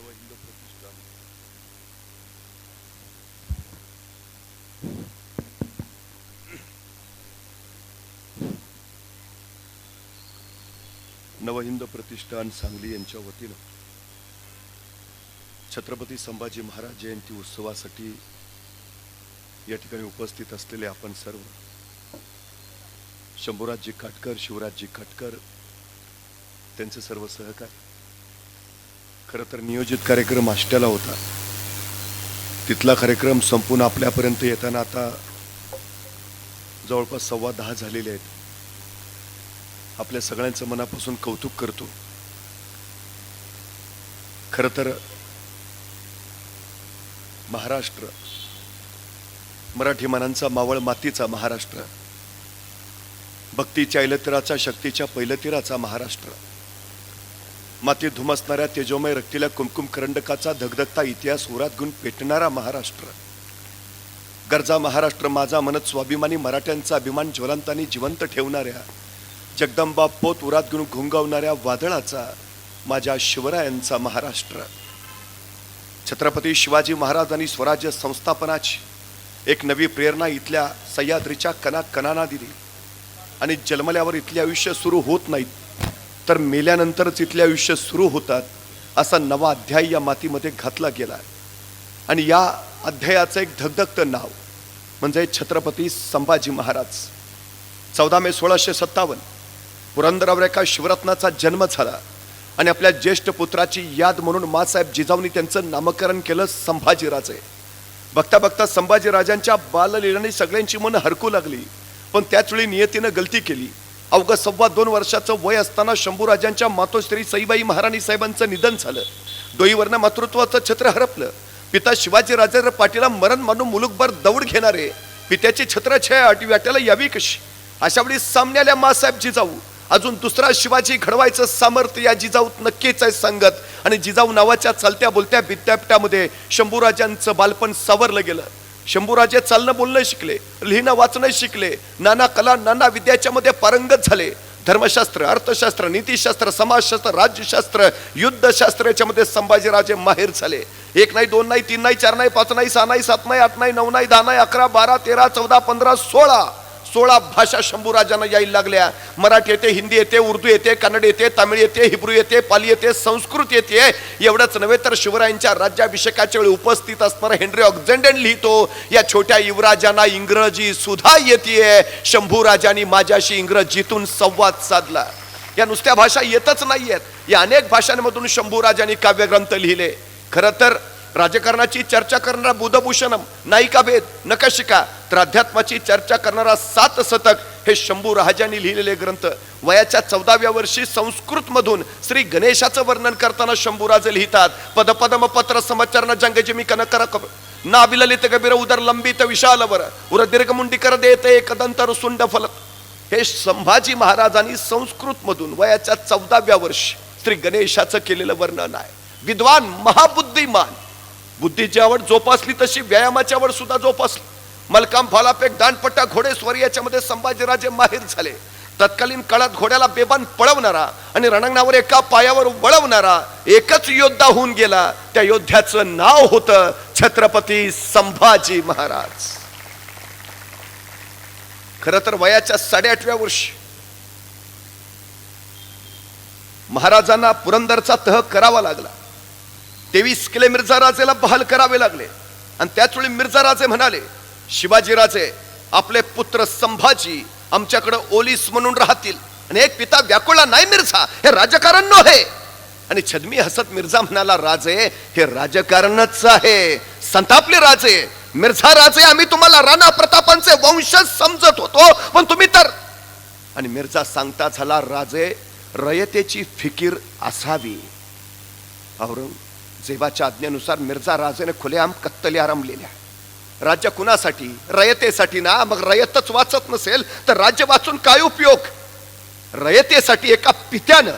नवहिंद प्रतिष्ठान नवहिंद प्रतिष्ठान सांगली यांच्या वतीनं छत्रपती संभाजी महाराज जयंती उत्सवासाठी या ठिकाणी उपस्थित असलेले आपण सर्व शंभूराजजी खाटकर, शिवराजजी खाटकर, त्यांचे सर्व सहकारी. खरं तर नियोजित कार्यक्रम आष्ट्याला होता. तिथला कार्यक्रम संपून आपल्यापर्यंत येताना आता जवळपास 10:15 झालेले आहेत. आपल्या सगळ्यांचं मनापासून कौतुक करतो. खरं तर महाराष्ट्र, मराठी मनांचा मावळ मातीचा महाराष्ट्र, भक्तीच्या ऐलतीराचा, शक्तीच्या पैलतीराचा महाराष्ट्र, माती धुमसणाऱ्या तेजोमय रक्तीला कुमकुम करंडकाचा धगधगता इतिहास उरात घेऊन पेटणारा महाराष्ट्र, गरजा महाराष्ट्र माझा म्हणत स्वाभिमानी मराठ्यांचा अभिमान ज्वलंतानी जिवंत ठेवणाऱ्या, जगदंबा पोत उरात घेऊन घुंगावणाऱ्या वादळाचा माझ्या शिवरायांचा महाराष्ट्र. छत्रपती शिवाजी महाराजांनी स्वराज्य संस्थापनाची एक नवी प्रेरणा इथल्या सह्याद्रीच्या कणाकणांना दिली आणि जन्मल्यावर इथले आयुष्य सुरू होत नाहीत तर मेल्यानंतरच इथले आयुष्य सुरू होतात असा नवा अध्याय या मातीमध्ये घातला गेला. आणि या अध्यायाचं एक धगधगतं नाव म्हणजे छत्रपती संभाजी महाराज. 14 मे 1657 पुरंदरावर एका शिवरत्नाचा जन्म झाला आणि आपल्या ज्येष्ठ पुत्राची याद म्हणून मासाहेब जिजाऊंनी त्यांचं नामकरण केलं संभाजीराजे. बघता बघता संभाजीराजांच्या बाललीलांनी सगळ्यांची मन हरकू लागली. पण त्याचवेळी नियतीनं गलती केली. अवघं 2.25 वर्षाचं वय असताना शंभूराजांच्या मातोश्री सईबाई महाराणी साहेबांचं निधन झालं. डोईवरनं मातृत्वाचं छत्र हरपलं. पिता शिवाजीराजे पाटीला मरण मानून मुलुकभर दौड घेणारे पित्याची छत्रछाया वाट्याला यावी कशी. अशा वेळी सामन्याला मासाहेब जिजाऊ, अजून दुसरा शिवाजी घडवायचं सामर्थ्य या जिजाऊत नक्कीच आहे संगत. आणि जिजाऊ नावाच्या चालत्या बोलत्या विद्यापीठामध्ये शंभूराजांचं बालपण सावरलं गेलं. शंभूराजे चालणं बोलणं शिकले, लिहिणं वाचणं शिकले, नाना कला नाना विद्याच्या मध्ये पारंगत झाले. धर्मशास्त्र, अर्थशास्त्र, नीतिशास्त्र, समाजशास्त्र, राज्यशास्त्र, युद्धशास्त्र याच्यामध्ये संभाजीराजे माहेर झाले. 1 नाही 2 नाही 3 नाही 4 नाही 5 नाही 6 नाही 7 नाही 8 नाही 9 नाही 10 नाही 11 12 13 14 15 16 भाषा शंभूराजांना यायला लागल्या. मराठी येते, हिंदी येते, उर्दू येते, कन्नड येते, तामिळ येते, हिब्रू येते, पाली येते, संस्कृत येते. एवढंच नव्हे तर शिवरायांच्या राज्याभिषेकाच्या वेळी उपस्थित असणारा हेनरी ऑक्झेंडन लिहितो, या छोट्या युवराजांना इंग्रजी सुद्धा येते. शंभूराजांनी माझ्याशी इंग्रजीतून संवाद साधला. या नुसत्या भाषा येतच नाहीयेत, या अनेक भाषांमधून शंभूराजांनी काव्यग्रंथ लिहिले. खरं तर राजकारणाची चर्चा करणारा बुधभूषणम, नायिका भेद, नखशिका, तर अध्यात्माची चर्चा करणारा 7 शतक हे शंभूराजांनी लिहिलेले ग्रंथ. वयाच्या 14व्या वर्षी संस्कृत मधून श्री गणेशाचं वर्णन करताना शंभूराजे लिहितात, पदपदम पत्र समचरण जंगजिमी कनकर नाविललित गभीर उदर लंबित विशालवर उर दीर्घमुंडीकर देते एकदंतर सुंड फल. हे संभाजी महाराजांनी संस्कृत मधून वयाच्या 14व्या वर्षी श्री गणेशाचं केलेलं वर्णन आहे. विद्वान, महाबुद्धिमान, बुद्धीची आवड जोपासली तशी व्यायामाची आवड सुद्धा जोपासली. मलकाम, भालाफेक, दांडपट्टा, घोडेस्वारी याच्यामध्ये संभाजीराजे माहिर झाले. तत्कालीन काळात घोड्याला बेबान पळवणारा आणि रणांगणावर एका पायावर वळवणारा एकच योद्धा होऊन गेला. त्या योद्ध्याचं नाव होतं छत्रपती संभाजी महाराज. खरं तर वयाच्या 8.5व्या वर्षी महाराजांना पुरंदरचा तह करावा लागला. 23 किले मिर्झा राजेला बहाल करावे लागले. आणि त्याच वेळी मिर्झा राजे म्हणाले, शिवाजीराजे आपले पुत्र संभाजी आमच्याकडे ओलीस म्हणून राहतील. आणि एक पिता व्याकुळा नाही मिर्झा, हे राजकारण नव्हे. आणि छद्मी हसत मिर्झा म्हणाला, राजे हे राजकारणच आहे. संतापले राजे, मिर्झा राजे आम्ही तुम्हाला राणा प्रतापांचे वंशज समजत होतो, पण तुम्ही तर. आणि मिर्झा सांगता झाला, राजे रयतेची फिकीर असावी. औरंगजेबाच्या आज्ञेनुसार मिर्झा राजेने खुलेआम कत्तली आरंभलेल्या. राज्य कुणासाठी? रयतेसाठी ना. मग रयतच वाचत नसेल तर राज्य वाचून काय उपयोग? रयतेसाठी एका पित्यानं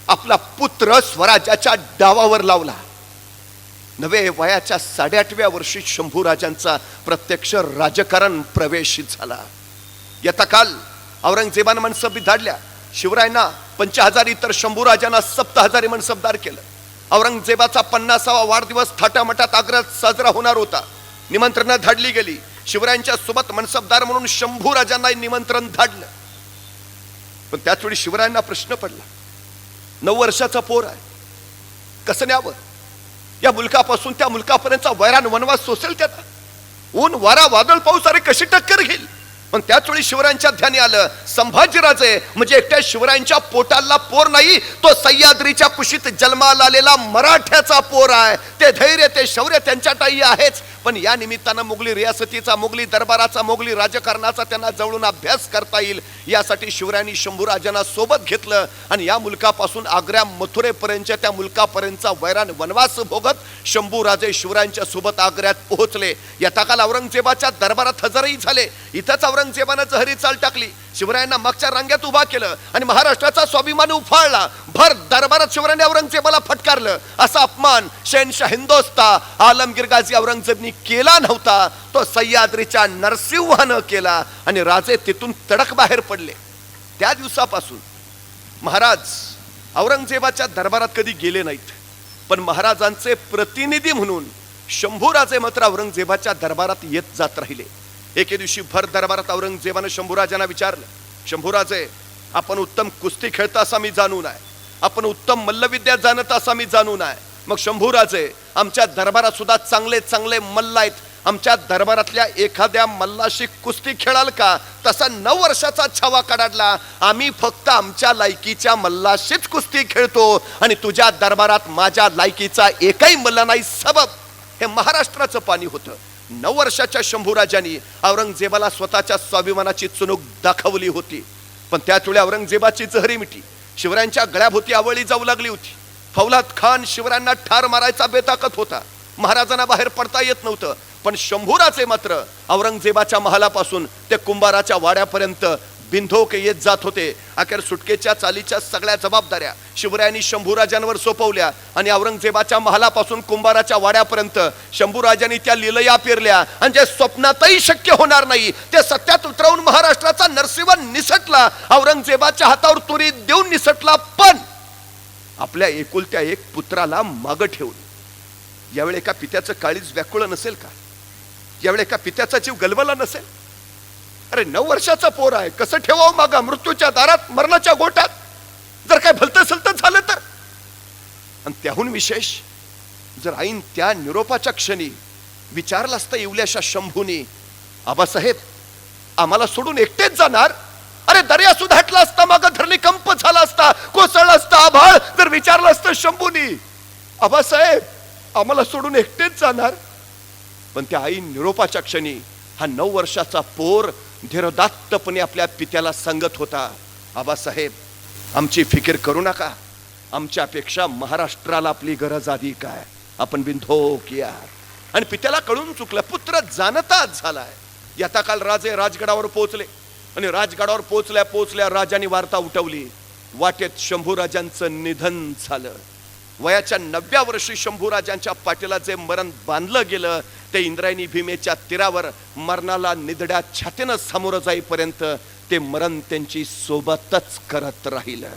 आपला पुत्र स्वराज्याच्या डावावर लावला. नवे वयाच्या 8.5व्या वर्षी शंभूराजांचा प्रत्यक्ष राजकारण प्रवेशित झाला. यथा काल औरंगजेबानं मनसबी धाडल्या. शिवरायांना 50,000 तर शंभूराजांना 70,000 मनसबदार केलं. औरंगजेबाचा 50वा वाढदिवस थाटामाटात आग्र्यात साजरा होणार होता. निमंत्रणं धाडली गेली. शिवरायांच्या सोबत मनसबदार म्हणून शंभू राजांना निमंत्रण धाडलं. पण त्याच वेळी शिवरायांना प्रश्न पडला, 9 वर्षाचा पोर आहे, कसं न्यावं? या मुलकापासून त्या मुलकापर्यंतचा वैरान वनवास सोसेल त्याचा? ऊन वारा वादळ पाऊस अरे कशी टक्कर घेईल? पण त्याच वेळी शिवरायांच्या ध्यानी आलं, संभाजीराजे म्हणजे एकट्या शिवरायांच्या पोटाला पोर नाही, तो सह्याद्रीच्या कुशीत जन्माला आलेला मराठ्याचा पोर आहे. ते धैर्य ते शौर्य त्यांच्यातही आहेच. पण या निमित्तानं मुघली रियासतीचा, मुघली दरबाराचा, मुघली राजकारणाचा त्यांना जवळून अभ्यास करता येईल यासाठी शिवरायांनी शंभूराजांना सोबत घेतलं. आणि या मुलकापासून आग्र्या मथुरेपर्यंतच्या त्या मुलकापर्यंतचा वैरान वनवास भोगत शंभूराजे शिवरायांच्या सोबत आग्र्यात पोहोचले. यथाकाल औरंगजेबाच्या दरबारात हजरही झाले. इथंच औरंगजेबानं जहरी चाल टाकली. शिवरायांना मागच्या रांगेत उभा केलं आणि महाराष्ट्राचा स्वाभिमान उफाळला. भर दरबारात शिवरायांनी औरंगजेबाला फटकारलं. असा अपमान शहनशाह हिंदोस्ता आलमगीर गाझी औरंगजेबनी केला नव्हता, तो सह्याद्रीच्या नरसिंहानं केला. आणि राजे तिथून तडक बाहेर पडले. त्या दिवसापासून महाराज औरंगजेबाच्या दरबारात कधी गेले नाहीत, पण महाराजांचे प्रतिनिधी म्हणून शंभूराजे मात्र औरंगजेबाच्या दरबारात येत जात राहिले. एके दिवशी भर दरबारात औरंगजेबानं शंभूराजांना विचारलं, शंभूराजे, आपण उत्तम कुस्ती खेळता असा मी जाणून आहे, आपण उत्तम मल्लविद्या जाणता असा मी जाणून आहे. मग शंभूराजे, आमच्या दरबारात सुद्धा चांगले चांगले मल्ल आहेत, आमच्या दरबारातल्या एखाद्या मल्लाशी कुस्ती खेळाल का? तसा 9 वर्षाचा छावा काढला. आम्ही फक्त आमच्या लायकीच्या मल्लाशीच कुस्ती खेळतो आणि तुझ्या दरबारात माझ्या लायकीचा एकही मल्ल नाही. सबब हे महाराष्ट्राचं पाणी होतं. 9 वर्षाच्या शंभूराजांनी औरंगजेबाला स्वतःच्या स्वाभिमानाची चुणूक दाखवली होती. पण त्याच वेळी औरंगजेबाची जहरी मिठी शिवरायांच्या गळ्याभोवती आवळली जाऊ लागली होती. फौलाद खान शिवरायांना ठार मारायचा बेताकत होता. महाराजांना बाहेर पडता येत नव्हतं. पण शंभूराजे मात्र औरंगजेबाच्या महालापासून ते कुंभाराच्या वाड्यापर्यंत बिंधोक येत जात होते. अखेर सुटकेच्या चालीच्या सगळ्या जबाबदाऱ्या शिवरायांनी शंभूराजांवर सोपवल्या आणि औरंगजेबाच्या महालापासून कुंभाराच्या वाड्यापर्यंत शंभूराजांनी त्या लीलया पेरल्या. आणि जे स्वप्नातही शक्य होणार नाही ते सत्यात उतरवून महाराष्ट्राचा नरसिंह निसटला. औरंगजेबाच्या हातावर तुरी देऊन निसटला. पण आपल्या एकुलत्या एक पुत्राला मागं ठेवून. यावेळी एका पित्याचं काळीज व्याकुळ नसेल का? यावेळी एका पित्याचा जीव गलबला नसेल? अरे 9 वर्षाचा पोर आहे, कसं ठेवावं मागा मृत्यूच्या दारात, मरणाच्या गोटात? जर काय भलतं सलतं झालं तर? आणि त्याहून विशेष जर आईन त्या निरोपाच्या क्षणी विचारलं असतं येवल्याशा शंभूनी, आबासाहेब आम्हाला सोडून एकटेच जाणार? अरे दर्या सुद्धा हटला असता, मागं धरणी कंप झाला असता, कोसळला असता आभाळ. जर विचारलं असतं शंभूनी, आबासाहेब आम्हाला सोडून एकटेच जाणार? पण त्या आई निरोपाच्या क्षणी हा 9 वर्षाचा पोर धीरदात्तपणे आपल्या पित्याला सांगत होता, आबासाहेब आमची फिकीर करू नका, आमच्यापेक्षा महाराष्ट्राला आपली गरज अधिक काय, आपण बिंधोक यार. आणि पित्याला कळून चुकलं, पुत्र जाणताच झालाय. यथाकाल राजे राजगडावर पोहोचले आणि राजगडावर पोहोचल्या पोहोचल्या राजांनी वार्ता उठवली, वाटेत शंभूराजांचं निधन झालं. वयाच्या 9व्या वर्षी शंभूराजांच्या पाठीला जे मरण बांधलं गेलं ते इंद्रायणी भीमेच्या तीरावर मरणाला निधड्या छातीनं सामोरं जाईपर्यंत ते मरण त्यांची सोबतच करत राहिलं.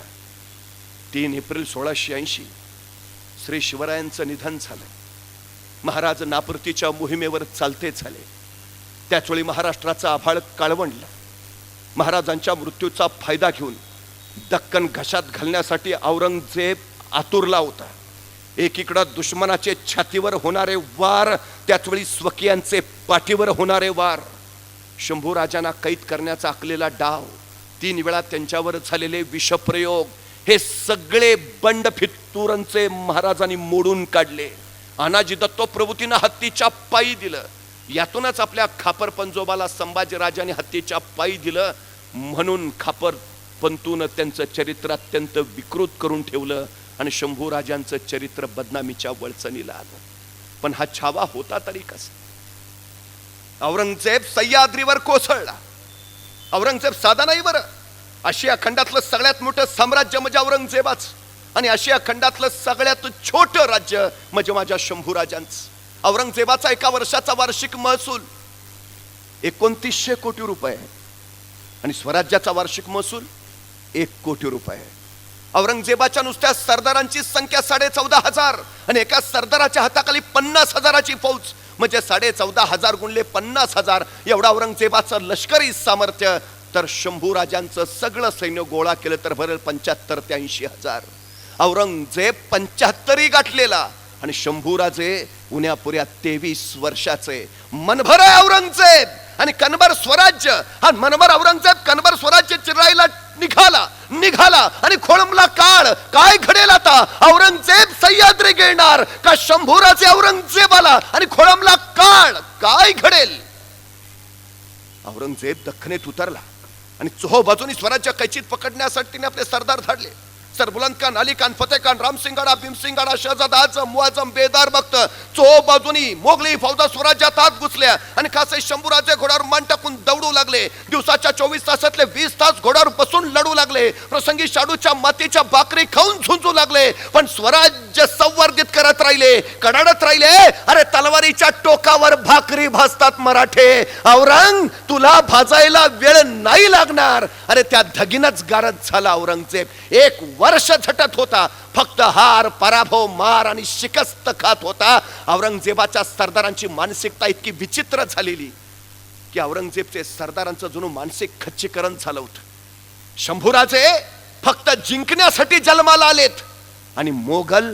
3 एप्रिल 1680 श्री शिवरायांचं निधन झालं. महाराज नापुर्तीच्या मोहिमेवर चालते झाले. त्याचवेळी महाराष्ट्राचं आभाळ काळवंडलं. महाराजांच्या मृत्यूचा फायदा घेऊन दक्कन घशात घालण्यासाठी औरंगजेब आतुरला होता. एकीकडे दुश्मनाचे छातीवर होणारे वार, त्याचवेळी स्वकीयांचे पाठीवर होणारे वार, शंभूराजांना कैद करण्याचा आखलेला डाव, 3 वेळा त्यांच्यावर झालेले विषप्रयोग, हे सगळे बंड फितुरांचे महाराजांनी मोडून काढले. अनाजी दत्तप्रभूतीनं हत्तीच्या पायी दिलं. यातूनच आपल्या खापर पंजोबाला संभाजीराजांनी हत्तीच्या पायी दिलं. म्हणून खापर पंतून त्यांचं चरित्र अत्यंत विकृत करून ठेवलं आणि शंभूराजांचं चरित्र बदनामीच्या वळचणीला आलं. पण हा छावा होता तरी कसा? औरंगजेब सह्याद्रीवर कोसळला. औरंगजेब साधा नाही बरं, आशिया खंडातलं सगळ्यात मोठं साम्राज्य म्हणजे औरंगजेबाच, आणि आशिया खंडातलं सगळ्यात छोटं राज्य म्हणजे माझ्या शंभूराजांचं. औरंगजेबाचा 1 वर्षाचा वार्षिक महसूल 2900 कोटी रुपये आणि स्वराज्याचा वार्षिक महसूल 1 कोटी रुपये. औरंगजेबाच्या नुसत्या सरदारांची संख्या 14,500 आणि एका सरदाराच्या हाताखाली 50,000ची फौज, म्हणजे 14,500 गुणले 50,000 एवढा औरंगजेबाचं लष्करी सामर्थ्य. तर शंभू राजांचं सगळं सैन्य गोळा केलं तर भरेल 75 ते 80,000. औरंगजेब 75 गाठलेला आणि शंभूराजे उन्यापुऱ्या 23 वर्षाचे. मनभर आहे औरंगजेब आणि कनबर स्वराज्य. हा मनभर औरंगजेब कनबर स्वराज्य चिरायला निघाला आणि खोळंबला काळ. काय घडेल आता? औरंगजेब सह्याद्री घेणार का शंभूराजे औरंगजेबाला आणि खोळंबला काळ? काय घडेल? औरंगजेब दख्खनेत उतरला आणि चोहोबाजूनी स्वराज्य कैचीत पकडण्यासाठी तिने आपले सरदार धाडले. सर बुलंद खान, अली खान, फतेह खान, रामसिंगाडा, भीमसिंगाडा, शहजादा आझम, मुआझम, बेदार बख्त चोहोबाजूनी मोगली फौजा स्वराज्यात आत घुसल्या आणि खासे शंभूराजे घोड्यावर मान टाकून दौडू लागले. दिवसाच्या 24 तासातले 20 तास घोड्यावर बसून लढू लागले. प्रसंगी शाडूच्या मातीच्या भाकरी खाऊन झुंजू लागले, पण स्वराज्य संवर्धित करत राहिले, कडाडत राहिले. अरे तलवारीच्या टोकावर भाकरी भाजतात मराठे, औरंग तुला भाजायला वेळ नाही लागणार. अरे त्या धगीनच गारद झाला औरंगजेब. 1 वर्ष झटत होता, फक्त हार, पराभव, मार आणि शिकस्त खात होता. औरंगजेबाच्या सरदारांची मानसिकता इतकी विचित्र झालेली की औरंगजेबचे सरदारांचं जुनं मानसिक खच्चीकरण झालं होतं. शंभूराजे फक्त जिंकण्यासाठी जन्माला आलेत आणि मोगल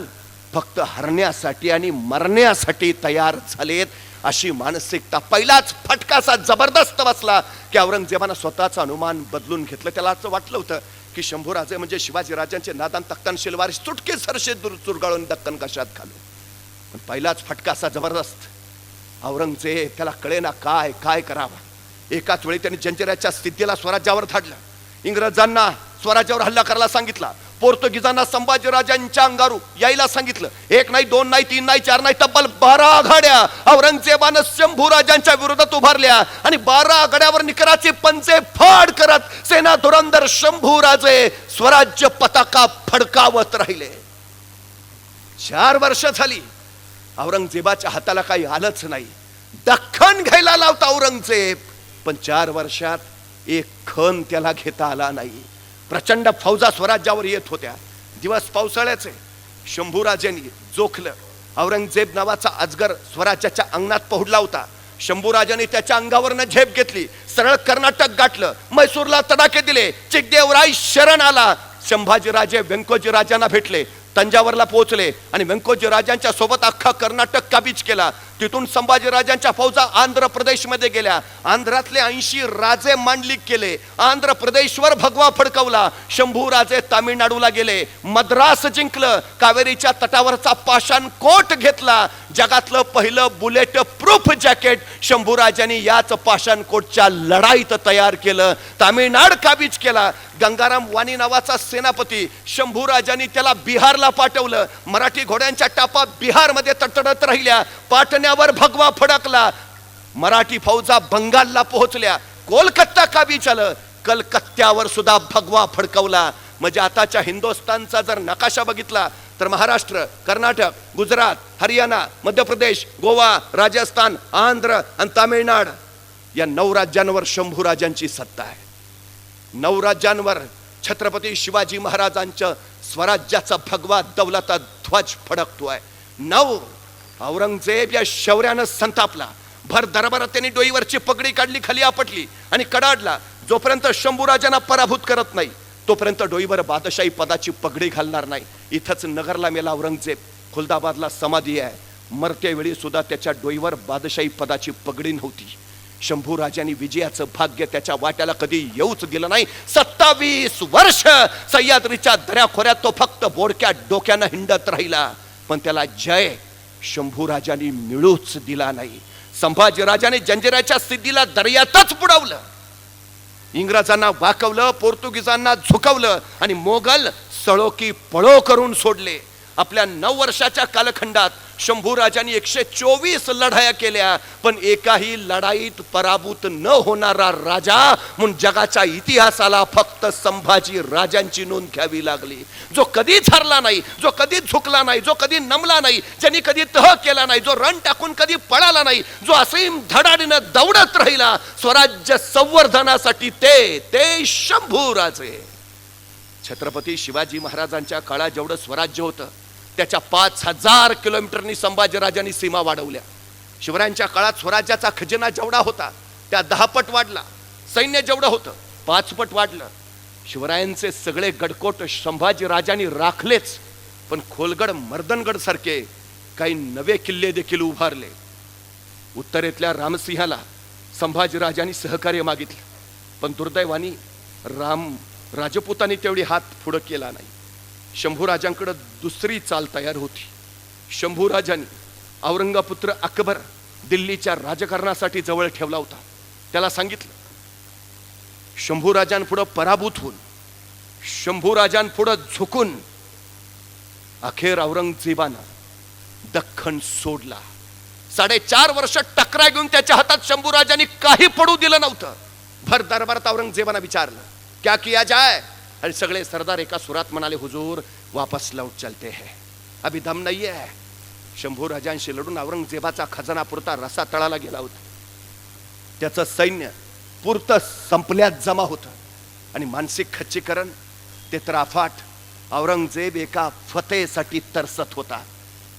फक्त हरण्यासाठी आणि मरण्यासाठी तयार झालेत, अशी मानसिकता. पहिलाच फटकासा जबरदस्त बसला की औरंगजेबानं स्वतःचं अनुमान बदलून घेतलं. त्याला असं वाटलं होतं की शंभूराजे म्हणजे शिवाजी राजांचे नादान तख्तान शिलवारी सुटके सरसे चुरगाळून दक्कन कशात घालू. पण पहिलाच फटकासा जबरदस्त. औरंगजेब त्याला कळेना काय करावा. एकाच वेळी त्यांनी जंजिऱ्याच्या सिद्धीला स्वराज्यावर धाडलं. इंग्रजांना स्वराज्यावर हल्ला करायला सांगितला. पोर्तुगीजांना संभाजी राजांच्या अंगारू यायला सांगितलं. 1 नाही, 2 नाही, 3 नाही, 4 नाही, तब्बल 12 आघाड्या औरंगजेबानं शंभू राजांच्या विरोधात उभारल्या आणि 12 आघाड्यावर निकराचे पंजे फाड करत सेना धुरंधर शंभू राजे स्वराज्य पताका फडकावत राहिले. 4 वर्ष झाली, औरंगजेबाच्या हाताला काही आलंच नाही. दख्खन घ्यायला लावता औरंगजेब, पण 4 वर्षात एक खण त्याला घेता आला नाही. प्रचंड फौजा स्वराज्यावर येत होत्या. दिवस पावसाळ्याचे. शंभूराजेंनी जोखलं. औरंगजेब नावाचा अजगर स्वराज्याच्या अंगणात पहुडला होता. शंभूराजांनी त्याच्या अंगावरनं झेप घेतली, सरळ कर्नाटक गाठलं, मैसूरला तडाखे दिले. चिकदेवराय शरण आला. संभाजी राजे व्यंकोजी राजांना भेटले, तंजावरला पोहोचले आणि व्यंकोजी राजांच्या सोबत अख्खा कर्नाटक काबीज केला. तिथून संभाजी राजांच्या फौजा आंध्र प्रदेशमध्ये गेल्या. आंध्रातले 80 राजे मांडलिक केले. आंध्र प्रदेशवर भगवा फडकवला. शंभू राजे तामिळनाडूला गेले, मद्रास जिंकलं. कावेरीच्या तटावरचा पाषाण कोट घेतला. जगातलं पहिलं बुलेट प्रूफ जॅकेट शंभू राजांनी याच पाषाण कोटच्या लढाईत तयार केलं. तामिळनाड काबीज केला. गंगाराम वाणी नावाचा सेनापती शंभू राजांनी त्याला बिहारला पाठवलं. मराठी घोड्यांच्या टापा बिहारमध्ये तडतडत राहिल्या. पाटण्यावर भगवा फडकला. मराठी फौजा बंगालला पोहोचल्या. कोलकाता काबीज आलं. कलकत्त्यावर सुद्धा भगवा फडकवला. म्हणजे आताच्या हिंदुस्थानचा जर नकाशा बघितला तर महाराष्ट्र, कर्नाटक, गुजरात, हरियाणा, मध्य प्रदेश, गोवा, राजस्थान, आंध्र आणि तामिळनाड या 9 राज्यांवर शंभू राजांची सत्ता आहे. 9 राज्यांवर छत्रपती शिवाजी महाराजांच्या स्वराज्याचा भगवा दौलता ध्वज फडकतोय. 9. औरंगजेब या शौर्यानं संतापला. भर दरबारात त्यांनी डोईवरची पगडी काढली, खाली आपटली आणि कडाडला. जोपर्यंत शंभूराजांना पराभूत करत नाही तोपर्यंत डोईवर बादशाही पदाची पगडी घालणार नाही. इथंच नगरला मेला औरंगजेब. खुलदाबादला समाधी आहे. मरते वेळी सुद्धा त्याच्या डोईवर बादशाही पदाची पगडी नव्हती. शंभू राजांनी विजयाचं भाग्य त्याच्या वाट्याला कधी येऊच दिलं नाही. 27 वर्ष सह्याद्रीच्या दऱ्याखोऱ्यात तो फक्त बोडक्या डोक्यानं हिंडत राहिला, पण त्याला जय शंभू राजांनी मिळूच दिला नाही. संभाजी राजाने जंजिऱ्याच्या सिद्धीला दर्यातच बुडवलं. इंग्रजांना वाकवलं, पोर्तुगीजांना झुकवलं आणि मोगल सळो की पळो करून सोडले. आपल्या 9 वर्षाच्या कालखंडात शंभू राजांनी 124 लढाया केल्या, पण एकाही लढाईत पराभूत न होणारा राजा म्हणून जगाच्या इतिहासाला फक्त संभाजी राजांची नोंद घ्यावी लागली. जो कधीच हरला नाही, जो कधीच झुकला नाही, जो कधी नमला नाही, ज्यांनी कधी तह केला नाही, जो रण टाकून कधी पळाला नाही, जो असीम धडाडीनं दौडत राहिला स्वराज्य संवर्धनासाठी, ते शंभू राजे. छत्रपती शिवाजी महाराजांच्या काळात जेवढं स्वराज्य होतं त्याच्या 5000 किलोमीटरनी संभाजीराजांनी सीमा वाढवल्या. शिवरायांच्या काळात स्वराज्याचा खजिना जेवढा होता त्या 10 पट वाढला. सैन्य जेवढं होतं 5 पट वाढलं. शिवरायांचे सगळे गडकोट संभाजीराजांनी राखलेच, पण खोलगड मर्दनगड सारखे काही नवे किल्ले देखील उभारले. उत्तरेतल्या रामसिंहाला संभाजीराजांनी सहकार्य मागितलं, पण दुर्दैवानी राजपुतांनी तेवढी हात पुढं केला नाही. शंभूराजांकडे दुसरी चाल तयार होती. शंभूराजांनी औरंगपुत्र अकबर दिल्लीच्या राजकारणासाठी जवळ ठेवला होता. त्याला सांगितलं, शंभूराजांपुढं पराभूत होऊन, शंभूराजांपुढं झुकून अखेर औरंगजेबानं दख्खन सोडला. 4.5 वर्ष टकरा घेऊन त्याच्या हातात शंभूराजांनी काही पडू दिलं नव्हतं. भर दरबारात औरंगजेबानं विचारलं, क्या किया जाए? आणि सगळे सरदार एका सुरात म्हणाले, हुजूर वापस लौट चलते हैं, अभी दम नहीं है. शंभूराजांशी लढून औरंगजेबाचा खजाना पुरता रसा तळाला गेला होता. त्याचं सैन्य पुरतं संपल्यात जमा होतं आणि मानसिक खच्चीकरण ते त्राफाट औरंगजेब एका फतेसाठी तरसत होता.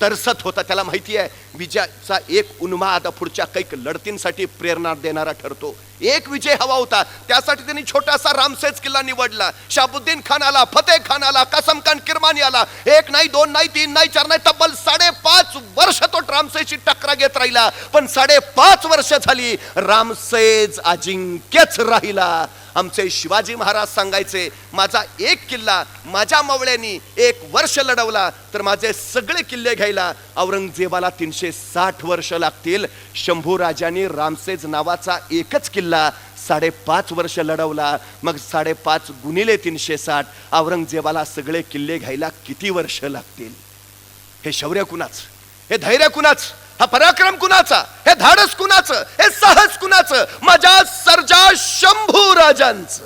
त्याला माहिती आहे विजयाचा एक उन्माद पुढच्या कैक लढतींसाठी प्रेरणा देणारा ठरतो. एक विजय हवा होता, त्यासाठी त्यांनी छोटासा रामसेज किल्ला निवडला. शाबुद्दीन खान आला, फतेह खान आला, कासम खान किरमानी आला. 1 नाही 2 नाही 3 नाही 4 नाही, तब्बल 5.5 वर्ष तो रामसेजची टकरा घेत राहिला. पण 5.5 वर्ष झाली रामसेज अजिंक्यच राहिला. आमचे शिवाजी महाराज सांगायचे, माझा एक किल्ला माझ्या मावळ्यांनी 1 वर्ष लढवला तर माझे सगळे किल्ले घ्यायला औरंगजेबाला 360 वर्ष लागतील. शंभूराजांनी रामसेज नावाचा एकच किल्ला 5.5 वर्ष लढवला. मग 5.5 गुणिले 360 औरंगजेबाला सगळे किल्ले घ्यायला किती वर्ष लागतील? हे शौर्य कुणाचं? हे धैर्य कुणाचं? हा पराक्रम कुणाचा? हे धाडस कुणाचं? हे साहस कुणाचं? माझ्या सर्जा शंभूराजांचं.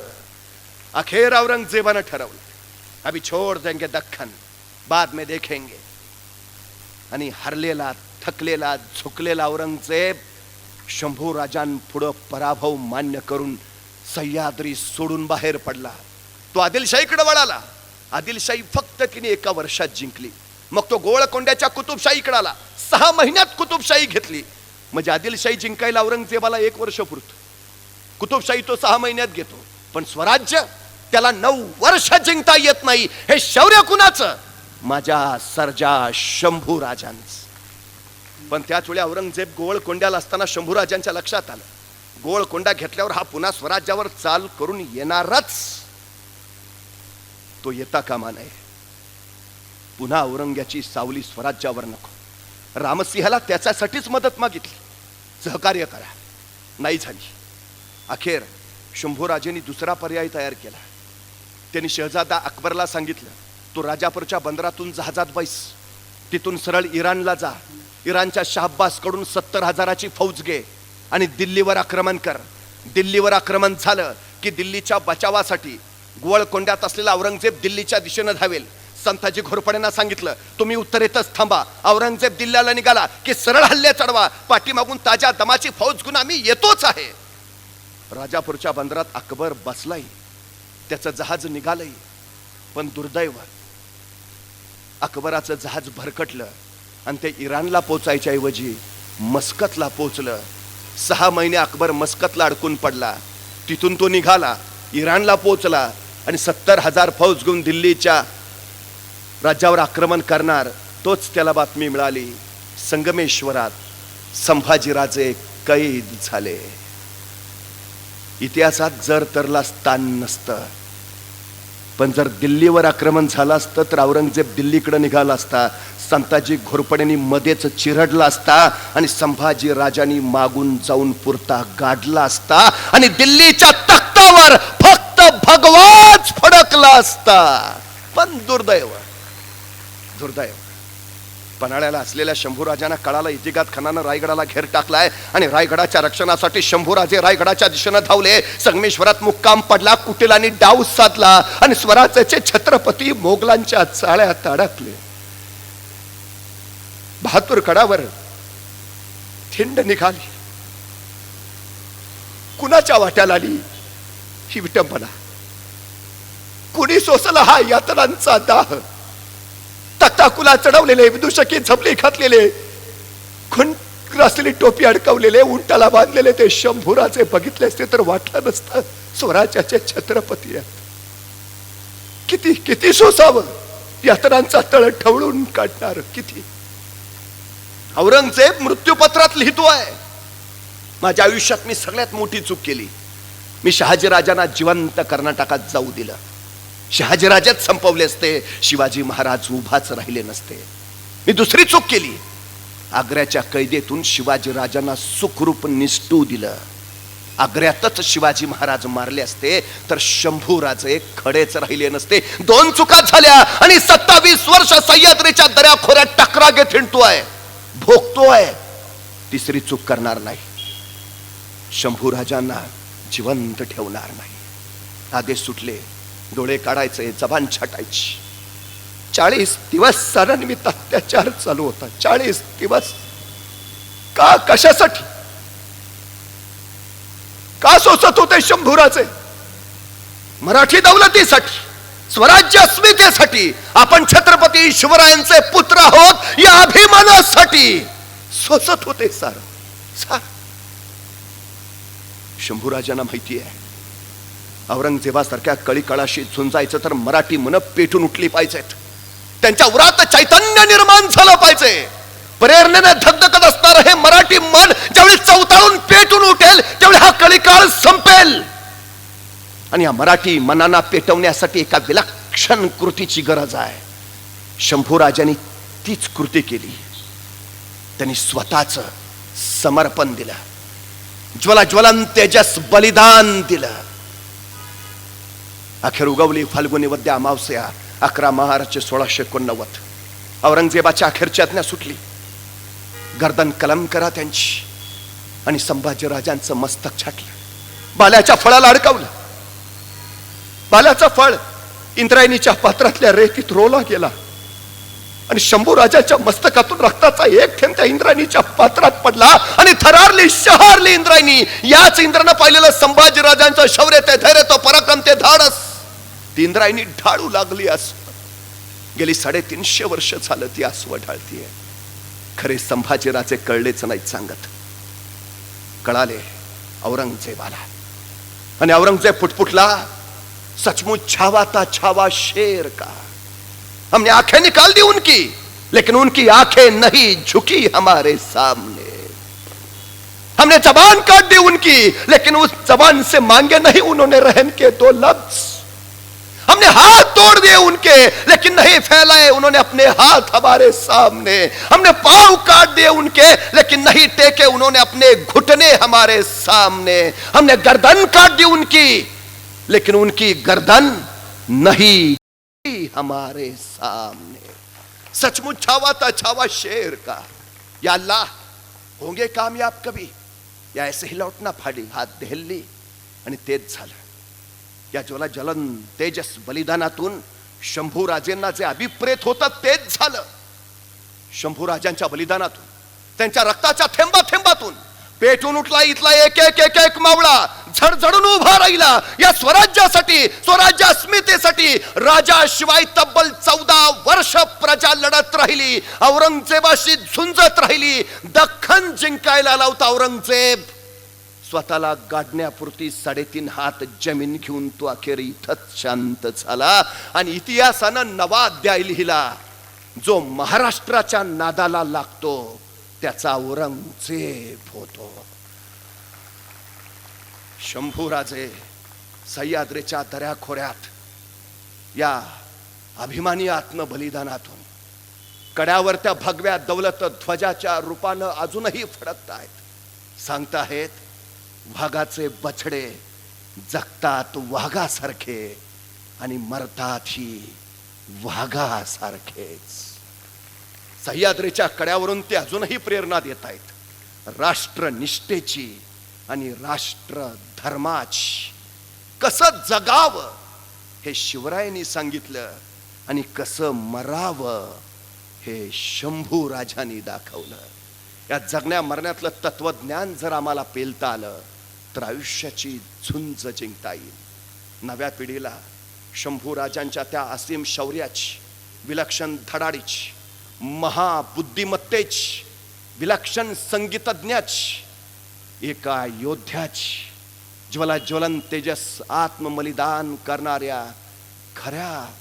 अखेर औरंगजेबानं ठरवलं, अभी छोड़ देंगे दख्खन, बाद में देखेंगे. आणि हरलेला, थकलेला, झुकलेला औरंगजेब शंभूराजांपुढं पराभव मान्य करून सह्याद्री सोडून बाहेर पडला. तो आदिलशाहीकडे वळाला. आदिलशाही फक्त तिने 1 वर्षात जिंकली. मग तो गोवळकोंड्याच्या कुतुबशाहीकडे आला. 6 महिन्यात कुतुबशाही घेतली. म्हणजे आदिलशाही जिंकायला औरंगजेबाला 1 वर्ष पुरतं. कुतुबशाही तो 6 महिन्यात घेतो, पण स्वराज्य त्याला 9 वर्ष जिंकता येत नाही. हे शौर्य कुणाचं? माझ्या सर्जा शंभूराजांचं. पण त्याच वेळी औरंगजेब गोवळकोंड्याला असताना शंभूराजांच्या लक्षात आलं, गोवळकोंडा घेतल्यावर हा पुन्हा स्वराज्यावर चाल करून येणारच. तो येता कामा नये. पुन्हा औरंग्याची सावली स्वराज्यावर नको. रामसिंहाला त्याच्यासाठीच मदत मागितली, सहकार्य करा. नाही झाली. अखेर शंभूराजेंनी दुसरा पर्याय तयार केला. त्यांनी शहजादा अकबरला सांगितलं, तो राजापूरच्या बंदरातून जहाजात बैस, तिथून सरळ इराणला जा. इराणच्या शाहबाज कडून 70,000ची फौज घे आणि दिल्लीवर आक्रमण कर. दिल्लीवर आक्रमण झालं की दिल्लीच्या बचावासाठी गोवळकोंड्यात असलेला औरंगजेब दिल्लीच्या दिशेनं धावेल. संताजी घोरपड्यांना सांगितलं, तुम्ही उत्तरेतच थांबा. औरंगजेब दिल्लीला निघाला की सरळ हल्ले चढवा. पाठीमागून ताज्या दमाची फौज घेऊन आम्ही येतोच आहे. राजापूरच्या बंदरात अकबर बसलाय, त्याचं जहाज निघालंय. पण दुर्दैव, अकबराचं जहाज भरकटलं आणि ते इराणला पोचायच्या ऐवजी मस्कतला पोचलं. 6 महिने अकबर मस्कतला अडकून पडला. तिथून तो निघाला, इराणला पोचला आणि 70,000 फौज घेऊन दिल्लीच्या राज्यावर आक्रमण करणार. तोच त्याला बातमी मिळाली, संगमेश्वरात संभाजीराजे कैद झाले. इतिहासात जर तरला स्थान नसतं, पण जर दिल्लीवर आक्रमण झालं असतं तर औरंगजेब दिल्लीकडे निघाला असता. संताजी घोरपड्यांनी मध्येच चिरडला असता आणि संभाजी राजांनी मागून जाऊन पुरता गाडला असता आणि दिल्लीच्या तख्तावर फक्त भगवाच फडकला असता. पण दुर्दैव, पन्हाळ्याला असलेल्या शंभूराजांना कळाला इतिगात खानानं रायगडाला घेर टाकलाय आणि रायगडाच्या रक्षणासाठी शंभूराजे रायगडाच्या दिशेनं धावले. संगमेश्वरात मुक्काम पडला. कुटिलांनी डाव साधला आणि स्वराज्याचे छत्रपती मोगलांच्या चाळ्यात अडकले. बहादूर गडावर थिंड निघाली. कुणाच्या वाट्याला आली ही विटंबना? कुणी सोसला हा यातनांचा दाह? तक्ताकुला चढवलेले, विदूषकी झपली घातलेले, खुंट असलेली टोपी अडकवलेले, उंटाला बांधलेले ते शंभूराजे बघितले असते तर वाटलं नसतं स्वराज्याचे छत्रपती आहेत. किती किती सोसावं यातनांचा तळ ठवळून काढणार किती. औरंगजेब मृत्यूपत्रात लिहितोय, माझ्या आयुष्यात मी सगळ्यात मोठी चूक केली. मी शहाजीराजांना जिवंत कर्नाटकात जाऊ दिलं. शहाजीराजेच संपवले असते, शिवाजी महाराज उभाच राहिले नसते. मी दुसरी चूक केली, आग्र्याच्या कैदेतून शिवाजीराजांना सुखरूप निसटू दिलं. आग्र्यातच शिवाजी महाराज मारले असते तर शंभूराजे खडेच राहिले नसते. दोन चुका झाल्या आणि 27 वर्ष सह्याद्रीच्या दऱ्याखोऱ्यात टकरा घेत हिंडतोय, भोगतोय. तिसरी चूक करणार नाही, शंभूराजांना जिवंत ठेवणार नाही. आदेश सुटले, डोळे काढायचे, जबान छाटायची. 40 दिवस सणानिमित्त अत्याचार चालू होता. 40 दिवस का, कशासाठी, का सोसत होते शंभूराजे? मराठी दौलतीसाठी, स्वराज्य अस्मितेसाठी, आपण छत्रपती शिवरायांचे पुत्र आहोत या अभिमानासाठी सोसत होते सार. शंभूराजांना माहिती आहे, औरंगजेबासारख्या कळीकळाशी झुंजायचं तर मराठी मन पेटून उठली पाहिजेत. त्यांच्या उरात चैतन्य निर्माण झालं पाहिजे. प्रेरणेने धगधगत असणार हे मराठी मन ज्यावेळी चवताळून पेटून उठेल त्यावेळी हा कळीकाळ संपेल. आणि या मराठी मनाला पेटवण्यासाठी एका विलक्षण कृतीची गरज आहे. शंभूराजांनी तीच कृती केली. त्यांनी स्वतःच समर्पण दिलं, ज्वलंत तेजस बलिदान दिलं. अखेर उगवली फाल्गुनी वद्य अमावस्या 11 मार्च 1689. औरंगजेबाच्या अखेरची आज्ञा सुटली. गर्दन कलम करा त्यांची, आणि संभाजीराजांचं मस्तक छाटलं, बाल्याच्या फळाला अडकवलं. बाल्याचं फळ इंद्रायणीच्या पात्रातल्या रेतीत रोला गेला आणि शंभूराजाच्या मस्तकातून रक्ताचा एक थेंब त्या इंद्रायणीच्या पात्रात पडला आणि थरारली शहारली इंद्रायणी. याच इंद्रानं पाहिलेलं संभाजीराजांचं शौर्य, ते धैर्य, तो पराक्रम, ते धाडस, ती इंद्रायणी ढाळू लागली. असं गेली 350 वर्ष झालं ती आसवं ढाळतीये. खरे संभाजीराजे कळलेच नाहीत सांगत. कळाले औरंगजेबाला, आणि औरंगजेब फुटफुटला, सचमुच छावा था छावा शेर का. हमने आंखें निकाल दी उनकी, लेकिन उनकी आंखें नहीं झुकी हमारे सामने. हमने जबान काट दी उनकी, लेकिन उस जबान से मांगे नहीं उन्होंने रहम के 2 लफ्ज. हमने हाथ तोड़ दिए उनके, लेकिन नहीं फैलाए उन्होंने अपने हाथ हमारे सामने. हमने पांव काट दिए उनके, लेकिन नहीं टेके उन्होंने अपने घुटने हमारे सामने. हमने गर्दन काट दी उनकी, लेकिन उनकी गर्दन नहीं हमारे सामने. सचमुच छावा था छावा शेर का. या अल्लाह, होंगे कामयाब कभी, या ऐसे ही लौटना फाड़ी हात दहेलली. आणि तेच झालं. या ज्वलन तेजस बलिदानातून शंभूराजेंना जे अभिप्रेत होतं तेच झालं. शंभूराजांच्या बलिदानातून, त्यांच्या रक्ताच्या थेंबा थेंबातून पेटून उठला इथला एक एक एक एक मावळा. झडझडून उभा राहिला या स्वराज्यासाठी, स्वराज्य अस्मितेसाठी. राजाशिवाय तब्बल 14 वर्ष प्रजा लढत राहिली, औरंगजेबाशी झुंजत राहिली. दख्खन जिंकायला लावता औरंगजेब स्वतःला गाडण्यापुरती 3.5 हात जमीन घेऊन तो अखेर इथंच शांत झाला. आणि इतिहासानं नवा अध्याय लिहिला. जो महाराष्ट्राच्या नादाला लागतो त्याचा औरंगजेब होतो. शंभूराजे सह्याद्रीच्या दऱ्याखोऱ्यात या अभिमानी आत्म बलिदानातून कड्यावर त्या भगव्या दौलत ध्वजाच्या रूपानं अजूनही फडकत आहेत. सांगताहेत वाघाचे बछडे जगतात वाघासारखे आणि मरतातही वाघासारखेच. सह्याद्रीच्या कड्यावरून ते अजूनही प्रेरणा देत आहेत. राष्ट्रनिष्ठेची आणि राष्ट्र धर्माची. कसं जगावं हे शिवरायांनी सांगितलं आणि कसं मरावं हे शंभूराजांनी दाखवलं. या जगण्या मरण्यातलं तत्वज्ञान जर आम्हाला पेलता आलं तर आयुष्याची झुंज जिंकता येईल. नव्या पिढीला शंभू राजांच्या त्या असीम शौर्याची, विलक्षण धडाडीची, महाबुद्धिमत्तेची, विलक्षण संगीतज्ञाची, एका योद्ध्याची, ज्वलन तेजस आत्मबलिदान करणाऱ्या खऱ्या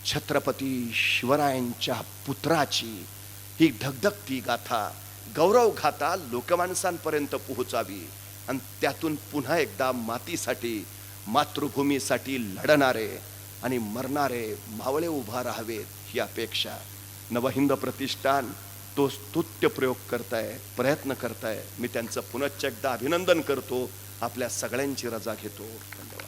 छत्रपती शिवरायांच्या पुत्राची ही धगधगती गाथा, गौरव गाथा लोकमानसांपर्यंत पोहोचावी आणि त्यातून पुन्हा एकदा मातीसाठी, मातृभूमीसाठी लढणारे आणि मरणारे मावळे उभा राहावेत ही अपेक्षा नवहिंद प्रतिष्ठान तो स्तुत्य प्रयोग करताय, प्रयत्न करताय. मी त्यांचं पुनश्च एकदा अभिनंदन करतो. आपल्या सगळ्यांची रजा घेतो. धन्यवाद.